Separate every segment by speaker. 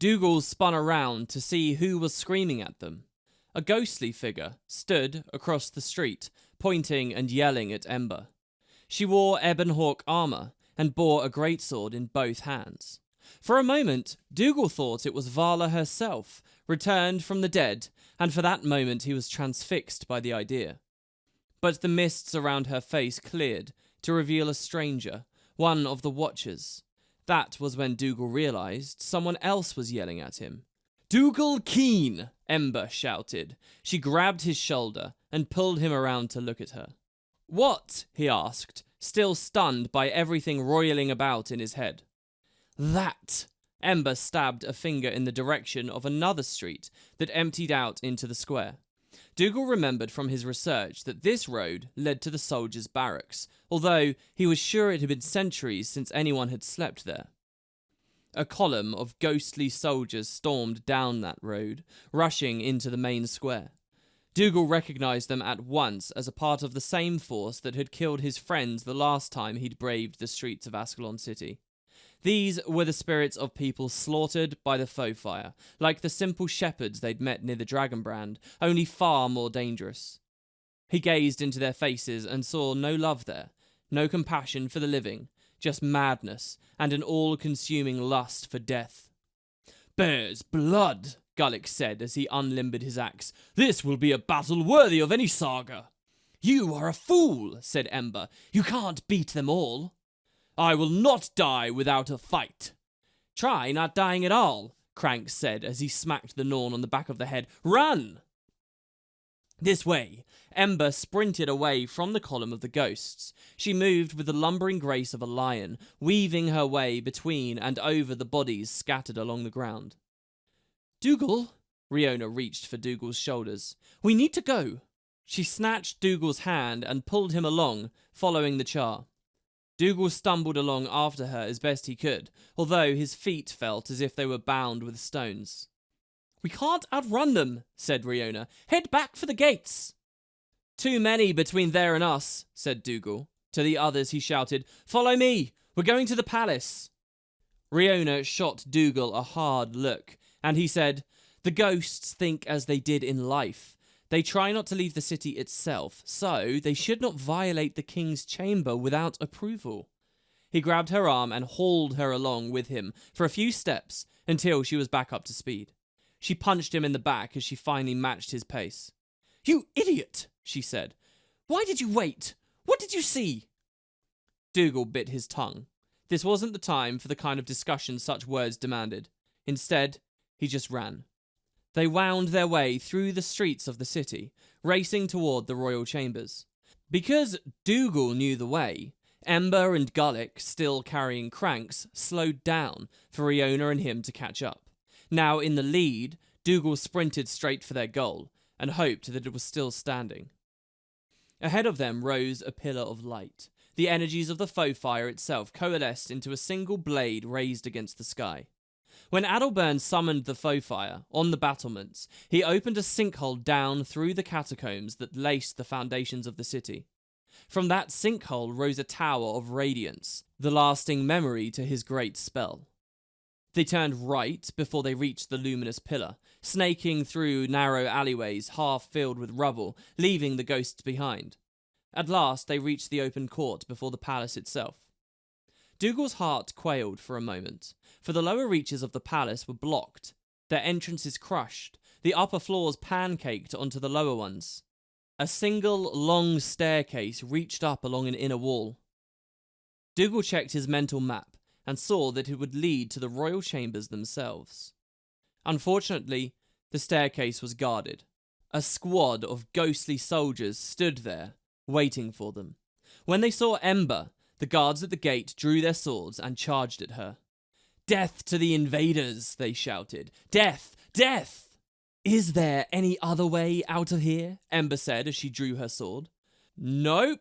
Speaker 1: Dougal spun around to see who was screaming at them. A ghostly figure stood across the street, pointing and yelling at Ember. She wore ebonhawk armour and bore a greatsword in both hands. For a moment, Dougal thought it was Vala herself, returned from the dead, and for that moment he was transfixed by the idea. But the mists around her face cleared to reveal a stranger, one of the Watchers. That was when Dougal realised someone else was yelling at him. "Dougal Keen!" Ember shouted. She grabbed his shoulder and pulled him around to look at her. "What?" he asked, still stunned by everything roiling about in his head. "That!" Ember stabbed a finger in the direction of another street that emptied out into the square. Dougal remembered from his research that this road led to the soldiers' barracks, although he was sure it had been centuries since anyone had slept there. A column of ghostly soldiers stormed down that road, rushing into the main square. Dougal recognised them at once as a part of the same force that had killed his friends the last time he'd braved the streets of Ascalon City. These were the spirits of people slaughtered by the foe fire, like the simple shepherds they'd met near the Dragonbrand, only far more dangerous. He gazed into their faces and saw no love there, no compassion for the living, just madness and an all-consuming lust for death. "Bear's blood," Gullick said as he unlimbered his axe. "This will be a battle worthy of any saga." "You are a fool," said Ember. "You can't beat them all." "I will not die without a fight." "Try not dying at all," Crank said as he smacked the Norn on the back of the head. "Run!" This way. Ember sprinted away from the column of the ghosts. She moved with the lumbering grace of a lion, weaving her way between and over the bodies scattered along the ground. "Dougal?" Riona reached for Dougal's shoulders. "We need to go." She snatched Dougal's hand and pulled him along, following the char. Dougal stumbled along after her as best he could, although his feet felt as if they were bound with stones. "We can't outrun them," said Riona. "Head back for the gates." "Too many between there and us," said Dougal. To the others he shouted, "Follow me! We're going to the palace." Riona shot Dougal a hard look, and he said, "The ghosts think as they did in life. They try not to leave the city itself, so they should not violate the king's chamber without approval." He grabbed her arm and hauled her along with him for a few steps until she was back up to speed. She punched him in the back as she finally matched his pace. "You idiot," she said. "Why did you wait? What did you see?" Dougal bit his tongue. This wasn't the time for the kind of discussion such words demanded. Instead, he just ran. They wound their way through the streets of the city, racing toward the royal chambers. Because Dougal knew the way, Ember and Gullick, still carrying Cranks, slowed down for Riona and him to catch up. Now in the lead, Dougal sprinted straight for their goal and hoped that it was still standing. Ahead of them rose a pillar of light. The energies of the foe fire itself coalesced into a single blade raised against the sky. When Adalbern summoned the foe fire on the battlements, he opened a sinkhole down through the catacombs that laced the foundations of the city. From that sinkhole rose a tower of radiance, the lasting memory to his great spell. They turned right before they reached the luminous pillar, snaking through narrow alleyways half filled with rubble, leaving the ghosts behind. At last they reached the open court before the palace itself. Dougal's heart quailed for a moment, for the lower reaches of the palace were blocked, their entrances crushed, the upper floors pancaked onto the lower ones. A single long staircase reached up along an inner wall. Dougal checked his mental map and saw that it would lead to the royal chambers themselves. Unfortunately, the staircase was guarded. A squad of ghostly soldiers stood there, waiting for them. When they saw Ember, the guards at the gate drew their swords and charged at her. "Death to the invaders," they shouted. "Death! Death!" "Is there any other way out of here?" Ember said as she drew her sword. "Nope."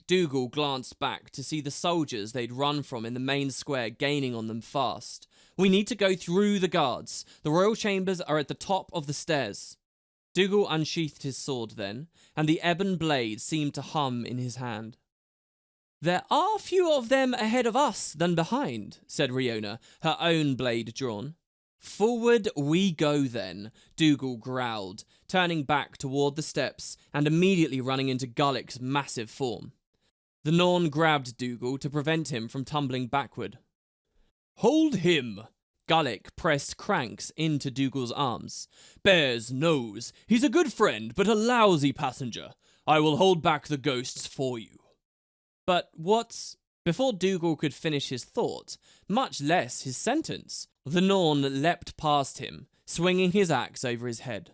Speaker 1: Dougal glanced back to see the soldiers they'd run from in the main square gaining on them fast. "We need to go through the guards. The royal chambers are at the top of the stairs." Dougal unsheathed his sword then, and the ebon blade seemed to hum in his hand. "There are fewer of them ahead of us than behind," said Riona, her own blade drawn. Forward we go then, Dougal growled, turning back toward the steps and immediately running into Gullick's massive form. The Norn grabbed Dougal to prevent him from tumbling backward. Hold him! Gullick pressed Cranks into Dougal's arms. Bear's nose. He's a good friend, but a lousy passenger. I will hold back the ghosts for you. But what's... Before Dougal could finish his thought, much less his sentence, the Norn leapt past him, swinging his axe over his head.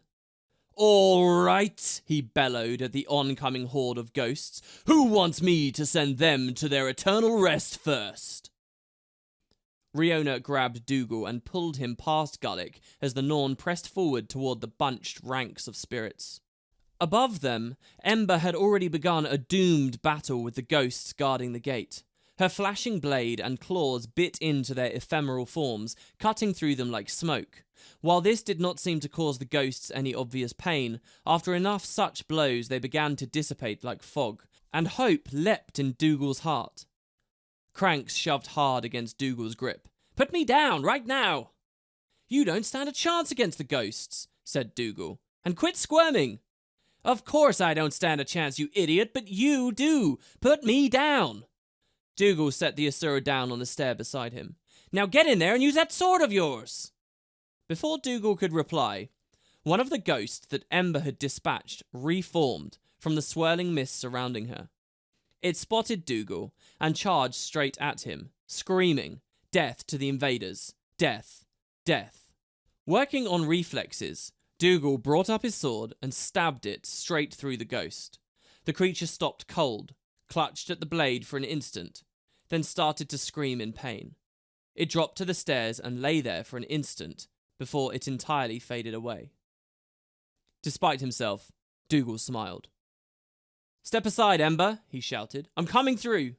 Speaker 1: All right, he bellowed at the oncoming horde of ghosts. Who wants me to send them to their eternal rest first? Riona grabbed Dougal and pulled him past Gullick as the Norn pressed forward toward the bunched ranks of spirits. Above them, Ember had already begun a doomed battle with the ghosts guarding the gate. Her flashing blade and claws bit into their ephemeral forms, cutting through them like smoke. While this did not seem to cause the ghosts any obvious pain, after enough such blows they began to dissipate like fog, and hope leapt in Dougal's heart. Cranks shoved hard against Dougal's grip. Put me down, right now! You don't stand a chance against the ghosts, said Dougal, and quit squirming. Of course I don't stand a chance, you idiot, but you do. Put me down. Dougal set the Asura down on the stair beside him. Now get in there and use that sword of yours! Before Dougal could reply, one of the ghosts that Ember had dispatched reformed from the swirling mist surrounding her. It spotted Dougal and charged straight at him, screaming, "Death to the invaders! Death! Death!" Working on reflexes, Dougal brought up his sword and stabbed it straight through the ghost. The creature stopped cold, clutched at the blade for an instant, then started to scream in pain. It dropped to the stairs and lay there for an instant before it entirely faded away. Despite himself, Dougal smiled. "Step aside, Ember," he shouted. "I'm coming through."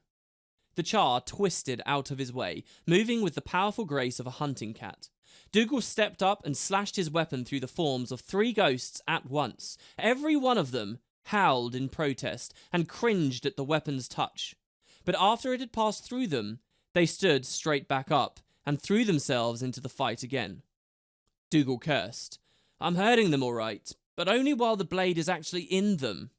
Speaker 1: The Char twisted out of his way, moving with the powerful grace of a hunting cat. Dougal stepped up and slashed his weapon through the forms of 3 ghosts at once. Every one of them howled in protest and cringed at the weapon's touch. But after it had passed through them, they stood straight back up and threw themselves into the fight again. Dougal cursed. "I'm hurting them all right, but only while the blade is actually in them."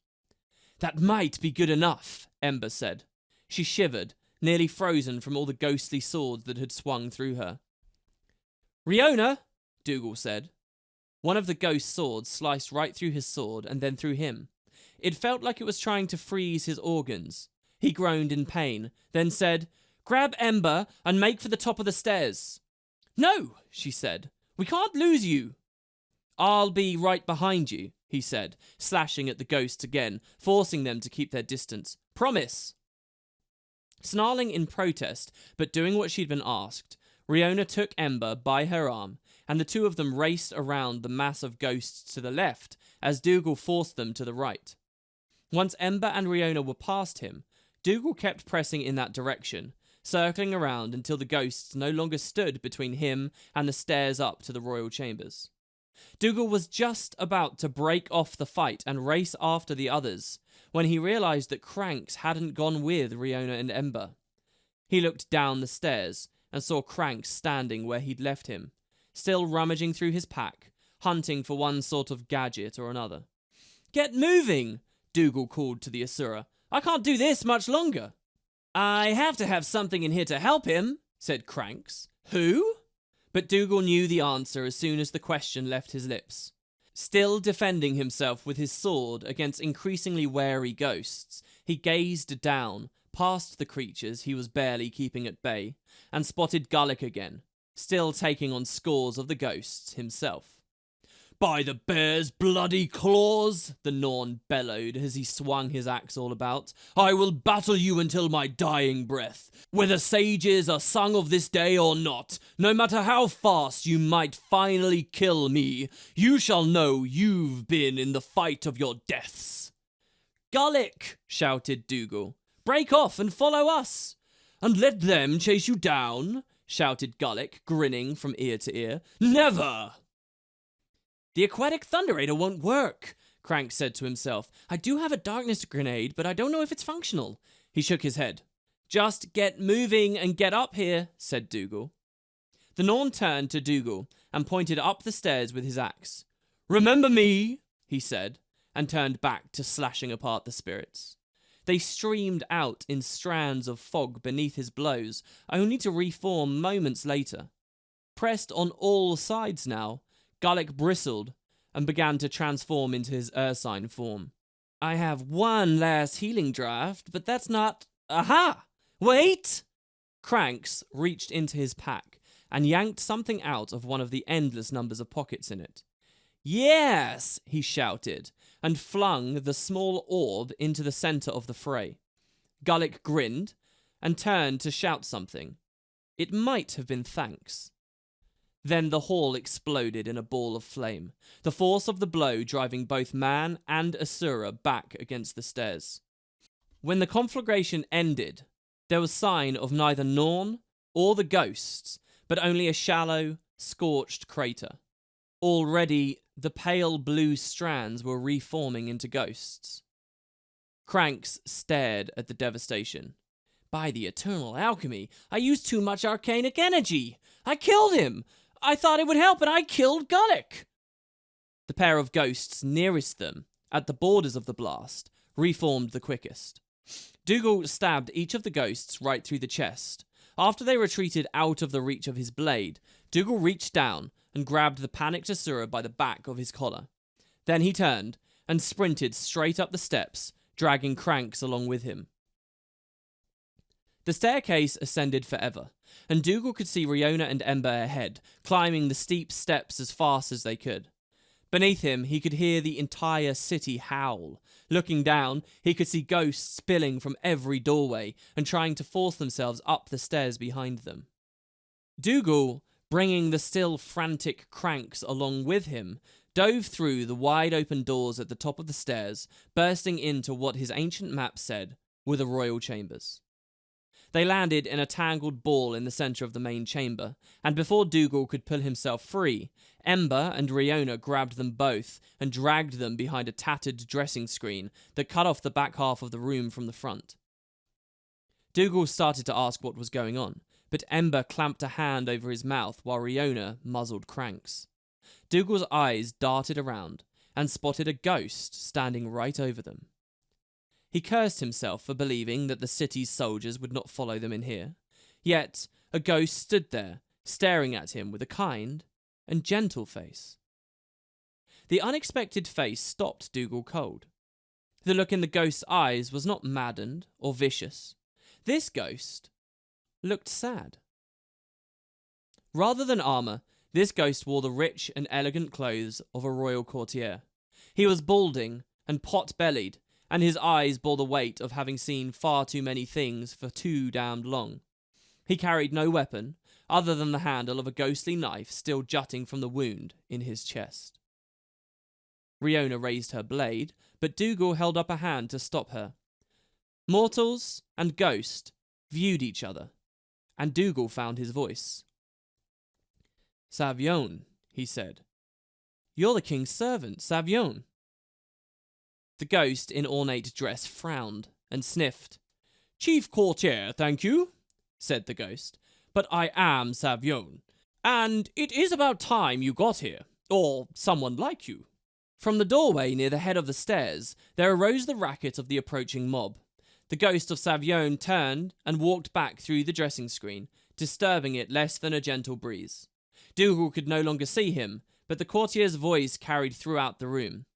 Speaker 1: "That might be good enough," Ember said. She shivered, nearly frozen from all the ghostly swords that had swung through her. "Riona," Dougal said. One of the ghost swords sliced right through his sword and then through him. It felt like it was trying to freeze his organs. He groaned in pain, then said, "Grab Ember and make for the top of the stairs." "No," she said. "We can't lose you." "I'll be right behind you," he said, slashing at the ghosts again, forcing them to keep their distance. "Promise." Snarling in protest, but doing what she'd been asked, Riona took Ember by her arm, and the two of them raced around the mass of ghosts to the left as Dougal forced them to the right. Once Ember and Riona were past him, Dougal kept pressing in that direction, circling around until the ghosts no longer stood between him and the stairs up to the royal chambers. Dougal was just about to break off the fight and race after the others when he realised that Cranks hadn't gone with Riona and Ember. He looked down the stairs and saw Cranks standing where he'd left him, still rummaging through his pack, hunting for one sort of gadget or another. "Get moving!" Dougal called to the Asura. "I can't do this much longer." "I have to have something in here to help him," said Cranks. "Who?" But Dougal knew the answer as soon as the question left his lips. Still defending himself with his sword against increasingly wary ghosts, he gazed down, past the creatures he was barely keeping at bay, and spotted Gullick again, still taking on scores of the ghosts himself. "By the bear's bloody claws," the Norn bellowed as he swung his axe all about, "I will battle you until my dying breath. Whether sages are sung of this day or not, no matter how fast you might finally kill me, you shall know you've been in the fight of your deaths." "Gullick," shouted Dougal, "break off and follow us." "And let them chase you down?" shouted Gullick, grinning from ear to ear. "Never!" "The aquatic thunderator won't work," Crank said to himself. "I do have a darkness grenade, but I don't know if it's functional." He shook his head. "Just get moving and get up here," said Dougal. The Norn turned to Dougal and pointed up the stairs with his axe. "Remember me," he said, and turned back to slashing apart the spirits. They streamed out in strands of fog beneath his blows, only to reform moments later. Pressed on all sides now, Gullick bristled and began to transform into his ursine form. "I have one last healing draft, but that's not... Aha! Wait!" Cranks reached into his pack and yanked something out of one of the endless numbers of pockets in it. "Yes!" he shouted, and flung the small orb into the center of the fray. Gullick grinned and turned to shout something. It might have been thanks. Then the hall exploded in a ball of flame, the force of the blow driving both man and Asura back against the stairs. When the conflagration ended, there was sign of neither Norn or the ghosts, but only a shallow, scorched crater. Already, the pale blue strands were reforming into ghosts. Cranks stared at the devastation. "By the eternal alchemy, I used too much arcanic energy! I killed him! I thought it would help, and I killed Gullick!" The pair of ghosts nearest them, at the borders of the blast, reformed the quickest. Dougal stabbed each of the ghosts right through the chest. After they retreated out of the reach of his blade, Dougal reached down and grabbed the panicked Asura by the back of his collar. Then he turned and sprinted straight up the steps, dragging Cranks along with him. The staircase ascended forever, and Dougal could see Riona and Ember ahead, climbing the steep steps as fast as they could. Beneath him, he could hear the entire city howl. Looking down, he could see ghosts spilling from every doorway and trying to force themselves up the stairs behind them. Dougal, bringing the still frantic Cranks along with him, dove through the wide-open doors at the top of the stairs, bursting into what his ancient map said were the royal chambers. They landed in a tangled ball in the centre of the main chamber, and before Dougal could pull himself free, Ember and Riona grabbed them both and dragged them behind a tattered dressing screen that cut off the back half of the room from the front. Dougal started to ask what was going on, but Ember clamped a hand over his mouth while Riona muzzled Cranks. Dougal's eyes darted around and spotted a ghost standing right over them. He cursed himself for believing that the city's soldiers would not follow them in here. Yet, a ghost stood there, staring at him with a kind and gentle face. The unexpected face stopped Dougal cold. The look in the ghost's eyes was not maddened or vicious. This ghost looked sad. Rather than armour, this ghost wore the rich and elegant clothes of a royal courtier. He was balding and pot-bellied, and his eyes bore the weight of having seen far too many things for too damned long. He carried no weapon, other than the handle of a ghostly knife still jutting from the wound in his chest. Riona raised her blade, but Dougal held up a hand to stop her. Mortals and ghost viewed each other, and Dougal found his voice. "Savion," he said. "You're the king's servant, Savion." The ghost in ornate dress frowned and sniffed. "Chief courtier, thank you," said the ghost, "but I am Savion, and it is about time you got here, or someone like you." From the doorway near the head of the stairs, there arose the racket of the approaching mob. The ghost of Savion turned and walked back through the dressing screen, disturbing it less than a gentle breeze. Dougal could no longer see him, but the courtier's voice carried throughout the room.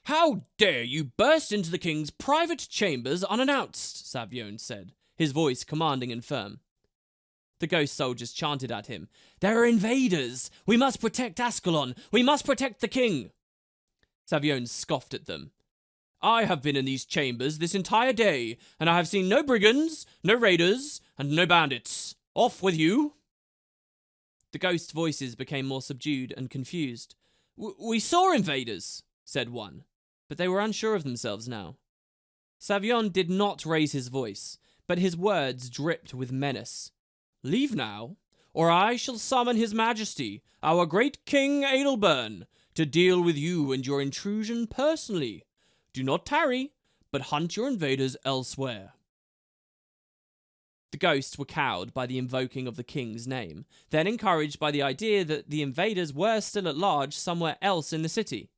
Speaker 1: "How dare you burst into the king's private chambers unannounced?" Savion said, his voice commanding and firm. The ghost soldiers chanted at him. "There are invaders! We must protect Ascalon! We must protect the king!" Savion scoffed at them. "I have been in these chambers this entire day, and I have seen no brigands, no raiders, and no bandits. Off with you!" The ghost's voices became more subdued and confused. We saw invaders," said one, but they were unsure of themselves now. Savion did not raise his voice, but his words dripped with menace. "Leave now, or I shall summon his majesty, our great King Adelburn, to deal with you and your intrusion personally. Do not tarry, but hunt your invaders elsewhere." The ghosts were cowed by the invoking of the king's name, then encouraged by the idea that the invaders were still at large somewhere else in the city.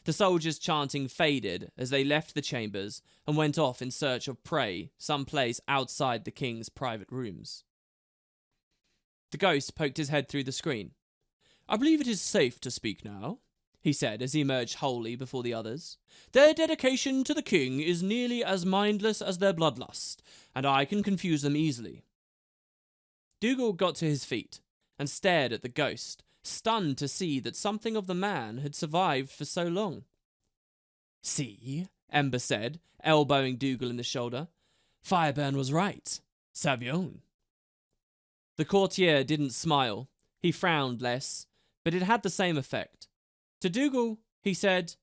Speaker 1: The soldiers' chanting faded as they left the chambers and went off in search of prey someplace outside the king's private rooms. The ghost poked his head through the screen. "I believe it is safe to speak now," he said as he emerged wholly before the others. "Their dedication to the king is nearly as mindless as their bloodlust, and I can confuse them easily." Dougal got to his feet and stared at the ghost, stunned to see that something of the man had survived for so long. "See," Ember said, elbowing Dougal in the shoulder. "Fireburn was right. Savion." The courtier didn't smile. He frowned less, but it had the same effect. To Dougal, he said,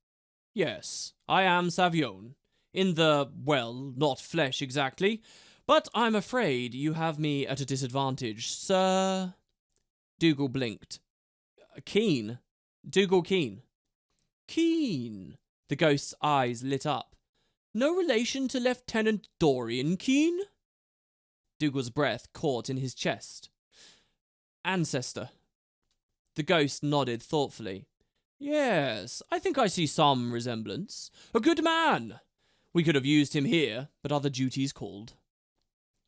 Speaker 1: "Yes, I am Savion. In the, well, not flesh exactly, but I'm afraid you have me at a disadvantage, sir." Dougal blinked. "Keen. Dougal Keen." "Keen." The ghost's eyes lit up. "No relation to Lieutenant Dorian Keen?" Dougal's breath caught in his chest. "Ancestor." The ghost nodded thoughtfully. "Yes, I think I see some resemblance. A good man. We could have used him here, but other duties called."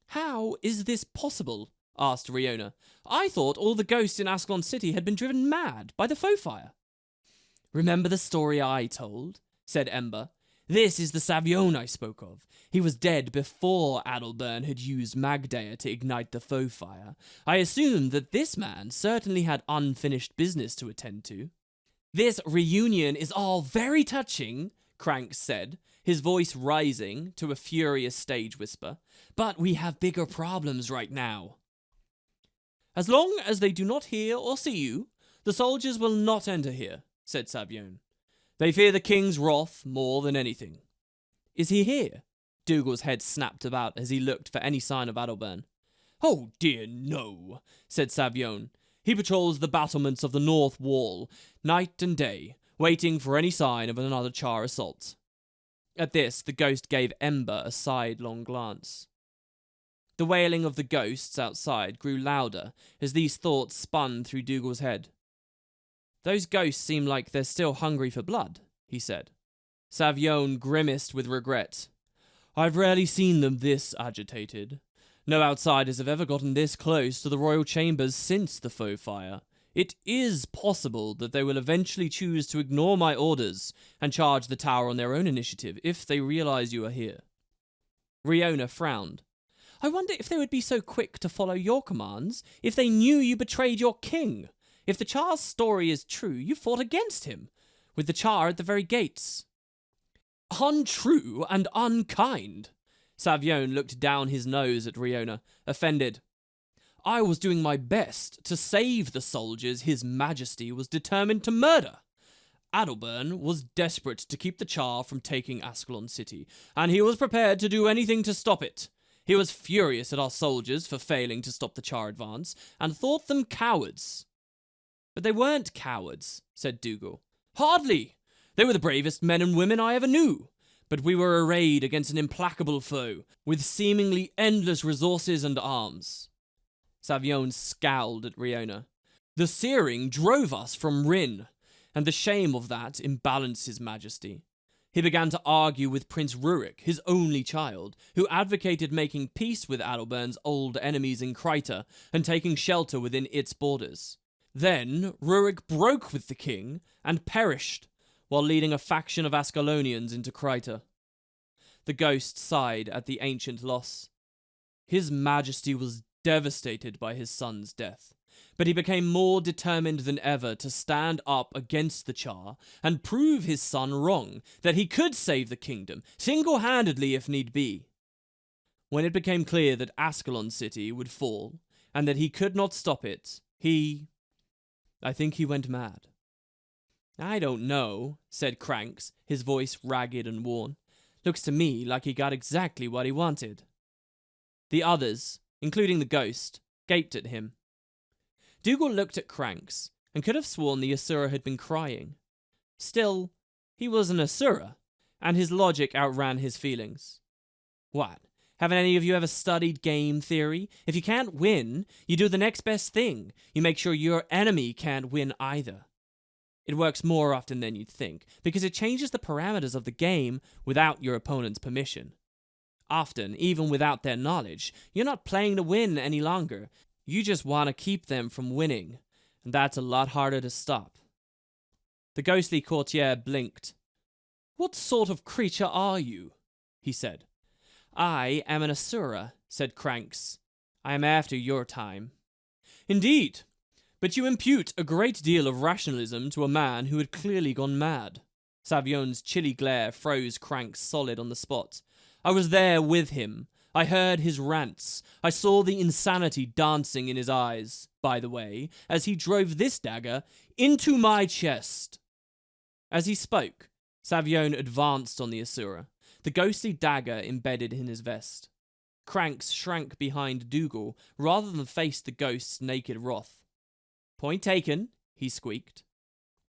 Speaker 1: "How is this possible?" asked Riona. "I thought all the ghosts in Ascalon City had been driven mad by the foe fire." "Remember the story I told?" said Ember. "This is the Savion I spoke of. He was dead before Adalbern had used Magdea to ignite the foe fire. I assumed that this man certainly had unfinished business to attend to." "This reunion is all very touching," Crank said, his voice rising to a furious stage whisper. "But we have bigger problems right now." "As long as they do not hear or see you, the soldiers will not enter here," said Savion. "They fear the king's wrath more than anything." "Is he here?" Dougal's head snapped about as he looked for any sign of Adalbern. "Oh dear, no," said Savion. "He patrols the battlements of the north wall, night and day, waiting for any sign of another Char assault." At this, the ghost gave Ember a sidelong glance. The wailing of the ghosts outside grew louder as these thoughts spun through Dougal's head. "Those ghosts seem like they're still hungry for blood," he said. Savion grimaced with regret. "I've rarely seen them this agitated. No outsiders have ever gotten this close to the royal chambers since the foe fire. It is possible that they will eventually choose to ignore my orders and charge the tower on their own initiative if they realize you are here." Riona frowned. "I wonder if they would be so quick to follow your commands if they knew you betrayed your king. If the Char's story is true, you fought against him, with the Char at the very gates." "Untrue and unkind." Savion looked down his nose at Riona, offended. "I was doing my best to save the soldiers His Majesty was determined to murder. Adalbern was desperate to keep the Char from taking Ascalon City, and he was prepared to do anything to stop it. He was furious at our soldiers for failing to stop the Char advance, and thought them cowards." "But they weren't cowards," said Dougal. "Hardly. They were the bravest men and women I ever knew. But we were arrayed against an implacable foe, with seemingly endless resources and arms." Savion scowled at Riona. "The Searing drove us from Rin, and the shame of that imbalanced His Majesty. He began to argue with Prince Rurik, his only child, who advocated making peace with Adalbern's old enemies in Kryta and taking shelter within its borders. Then Rurik broke with the king and perished, while leading a faction of Ascalonians into Kryta." The ghost sighed at the ancient loss. His Majesty was devastated by his son's death, but he became more determined than ever to stand up against the Char and prove his son wrong, that he could save the kingdom, single-handedly if need be. When it became clear that Ascalon City would fall, and that he could not stop it, I think he went mad. "I don't know," said Cranks, his voice ragged and worn. "Looks to me like he got exactly what he wanted." The others, including the ghost, gaped at him. Dougal looked at Cranks, and could have sworn the Asura had been crying. Still, he was an Asura, and his logic outran his feelings. "What? Haven't any of you ever studied game theory? If you can't win, you do the next best thing. You make sure your enemy can't win either. It works more often than you'd think, because it changes the parameters of the game without your opponent's permission. Often, even without their knowledge, you're not playing to win any longer. You just want to keep them from winning, and that's a lot harder to stop. The ghostly courtier blinked. "What sort of creature are you?" he said. "I am an Asura," said Cranks. "I am after your time." "Indeed, but you impute a great deal of rationalism to a man who had clearly gone mad." Savion's chilly glare froze Cranks solid on the spot. "I was there with him. I heard his rants. I saw the insanity dancing in his eyes, by the way, as he drove this dagger into my chest." As he spoke, Savion advanced on the Asura, the ghostly dagger embedded in his vest. Cranks shrank behind Dougal rather than face the ghost's naked wrath. "Point taken," he squeaked.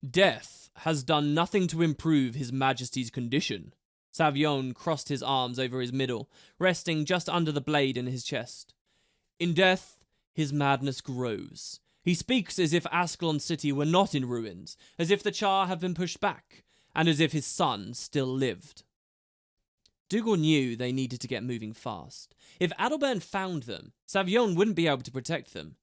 Speaker 1: "Death has done nothing to improve His Majesty's condition." Savion crossed his arms over his middle, resting just under the blade in his chest. "In death, his madness grows. He speaks as if Ascalon City were not in ruins, as if the Char have been pushed back, and as if his son still lived." Dougal knew they needed to get moving fast. If Adalbern found them, Savion wouldn't be able to protect them.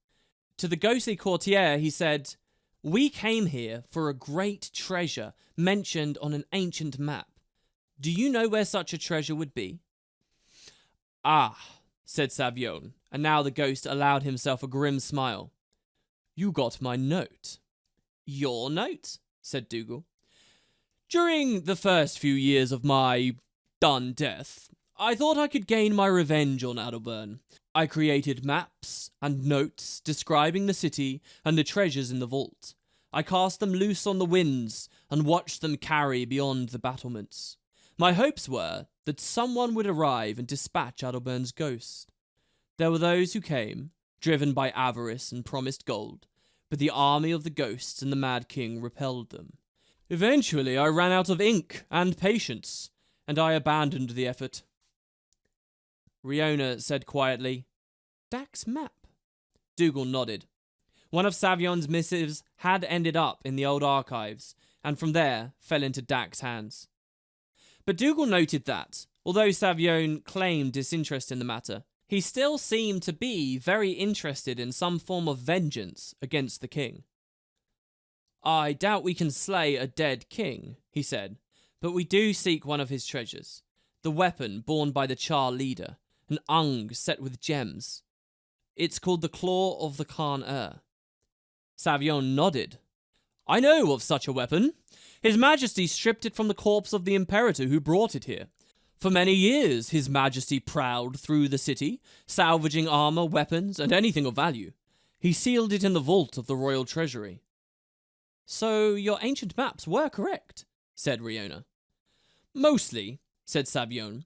Speaker 1: To the ghostly courtier, he said, "We came here for a great treasure mentioned on an ancient map. Do you know where such a treasure would be?" "Ah," said Savion, and now the ghost allowed himself a grim smile. "You got my note." "Your note?" said Dougal. "During the first few years of my done death, I thought I could gain my revenge on Adalbern. I created maps and notes describing the city and the treasures in the vault. I cast them loose on the winds and watched them carry beyond the battlements. My hopes were that someone would arrive and dispatch Adalbern's ghost. There were those who came, driven by avarice and promised gold, but the army of the ghosts and the Mad King repelled them. Eventually, I ran out of ink and patience, and I abandoned the effort." Riona said quietly, "Dak's map?" Dougal nodded. One of Savion's missives had ended up in the old archives, and from there fell into Dak's hands. But Dougal noted that, although Savion claimed disinterest in the matter, he still seemed to be very interested in some form of vengeance against the king. "I doubt we can slay a dead king," he said, "but we do seek one of his treasures, the weapon borne by the Char leader, an ung set with gems. It's called the Claw of the Khan-Er." Savion nodded. "I know of such a weapon. His Majesty stripped it from the corpse of the Imperator who brought it here. For many years, His Majesty prowled through the city, salvaging armor, weapons, and anything of value. He sealed it in the vault of the royal treasury." "So your ancient maps were correct," said Riona. "Mostly," said Savion.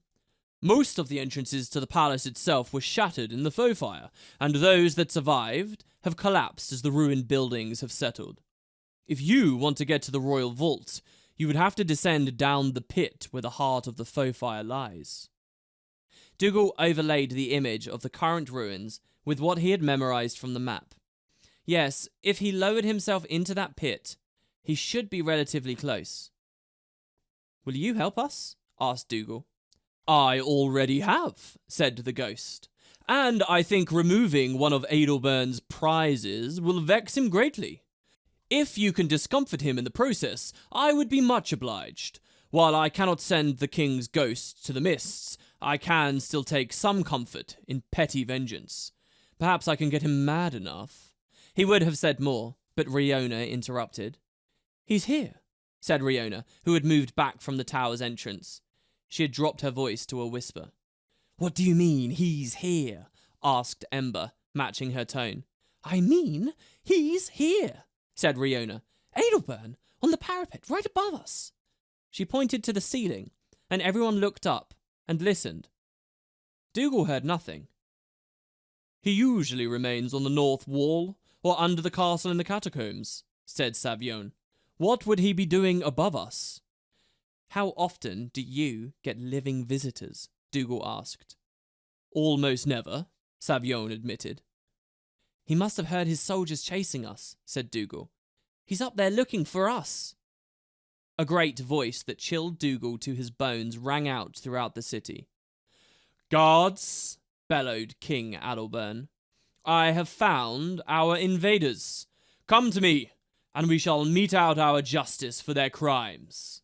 Speaker 1: "Most of the entrances to the palace itself were shattered in the foe fire, and those that survived have collapsed as the ruined buildings have settled. If you want to get to the royal vault, you would have to descend down the pit where the heart of the foe fire lies." Dougal overlaid the image of the current ruins with what he had memorized from the map. Yes, if he lowered himself into that pit, he should be relatively close. "Will you help us?" asked Dougal. "I already have," said the ghost, "and I think removing one of Adalbern's prizes will vex him greatly. If you can discomfort him in the process, I would be much obliged. While I cannot send the king's ghost to the mists, I can still take some comfort in petty vengeance. Perhaps I can get him mad enough." He would have said more, but Riona interrupted. "He's here," said Riona, who had moved back from the tower's entrance. She had dropped her voice to a whisper. "What do you mean, he's here?" asked Ember, matching her tone. "I mean, he's here," said Riona. "Adalbern, on the parapet, right above us." She pointed to the ceiling, and everyone looked up and listened. Dougal heard nothing. "He usually remains on the north wall, or under the castle in the catacombs," said Savion. "What would he be doing above us?" "How often do you get living visitors?" Dougal asked. Almost never, Savion admitted. He must have heard his soldiers chasing us, said Dougal. He's up there looking for us. A great voice that chilled Dougal to his bones rang out throughout the city. Guards, bellowed King Adalbern, I have found our invaders. Come to me, and we shall mete out our justice for their crimes.